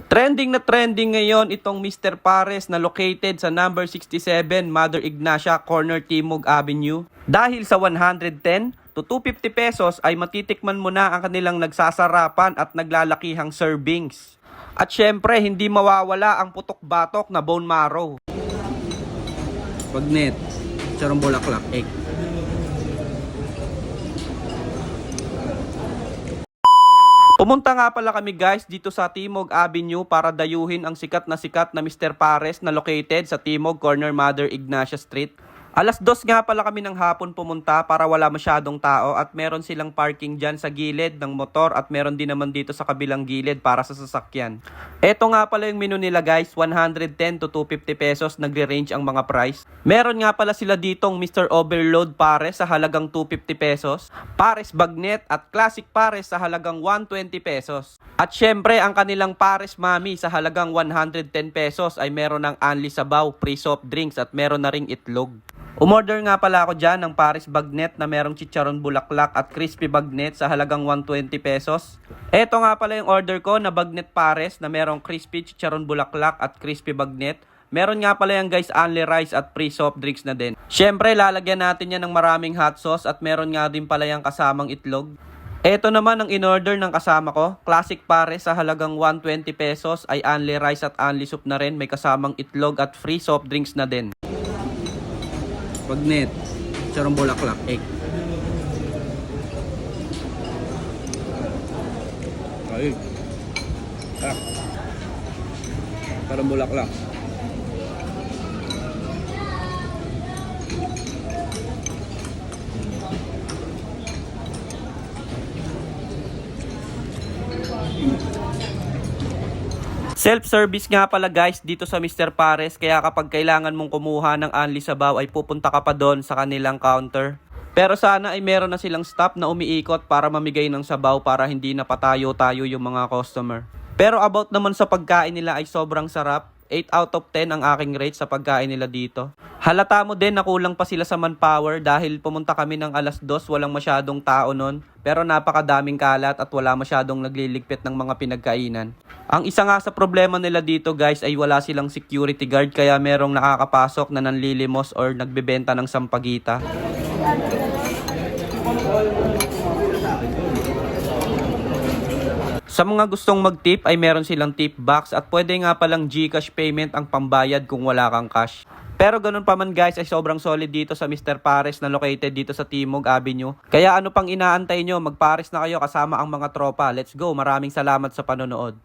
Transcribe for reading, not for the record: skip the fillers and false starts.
Trending na trending ngayon itong Mr. Pares na located sa number 67 Mother Ignacia Corner Timog Avenue. Dahil sa 110 to 250 pesos ay matitikman mo na ang kanilang nagsasarapan at naglalakihang servings. At syempre, hindi mawawala ang putok-batok na bone marrow. Pagnet, sarong bulaklak, egg. Pumunta nga pala kami guys dito sa Timog Avenue para dayuhin ang sikat na Mr. Pares na located sa Timog Corner Mother Ignacia Street. Alas 2 nga pala kami ng hapon pumunta para wala masyadong tao at meron silang parking dyan sa gilid ng motor at meron din naman dito sa kabilang gilid para sa sasakyan. Eto nga pala yung menu nila guys, 110 to 250 pesos nagre-range ang mga price. Meron nga pala sila ditong Mr. Overload Pares sa halagang 250 pesos, Pares Bagnet at Classic Pares sa halagang 120 pesos. At syempre ang kanilang Pares Mami sa halagang 110 pesos ay meron ng only sabaw, free soft drinks at meron na ring itlog. Umorder nga pala ako dyan ng Pares Bagnet na merong chicharon bulaklak at crispy bagnet sa halagang 120 pesos. Eto nga pala yung order ko na Bagnet Pares na merong crispy chicharon bulaklak at crispy bagnet. Meron nga pala yung guys only rice at free soft drinks na din. Syempre lalagyan natin yan ng maraming hot sauce at meron nga din pala yung kasamang itlog. Eto naman ang in-order ng kasama ko, Classic Pares sa halagang 120 pesos ay only rice at only soup na rin, may kasamang itlog at free soft drinks na din. Bagnet, sarong bulaklak, egg. Ay. Sarong bulaklak. Self-service nga pala guys dito sa Mr. Pares, kaya kapag kailangan mong kumuha ng only sabaw ay pupunta ka pa doon sa kanilang counter. Pero sana ay meron na silang staff na umiikot para mamigay ng sabaw para hindi na patayo-tayo yung mga customer. Pero about naman sa pagkain nila ay sobrang sarap. 8 out of 10 ang aking rate sa pagkain nila dito. Halata mo din na kulang pa sila sa manpower dahil pumunta kami ng alas 2, walang masyadong tao nun. Pero napakadaming kalat at wala masyadong nagliligpit ng mga pinagkainan. Ang isa nga sa problema nila dito guys ay wala silang security guard kaya merong nakakapasok na nanlilimos or nagbebenta ng sampagita. Sa mga gustong mag-tip ay meron silang tip box at pwede nga palang GCash payment ang pambayad kung wala kang cash. Pero ganun pa man guys ay sobrang solid dito sa Mr. Pares na located dito sa Timog Avenue. Kaya ano pang inaantay nyo, magpares na kayo kasama ang mga tropa. Let's go, maraming salamat sa panonood.